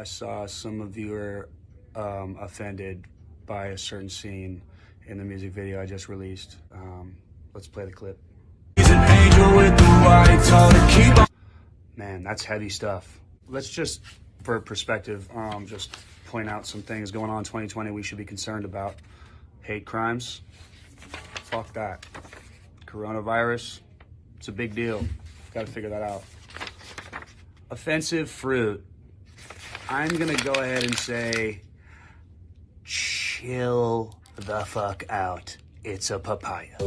I saw some of you were offended by a certain scene in the music video I just released. Let's play the clip. Man, that's heavy stuff. Let's just, for perspective, just point out some things going on in 2020 we should be concerned about. Hate crimes, fuck that. Coronavirus, it's a big deal. Gotta figure that out. Offensive fruit. I'm gonna go ahead and say, chill the fuck out. It's a papaya.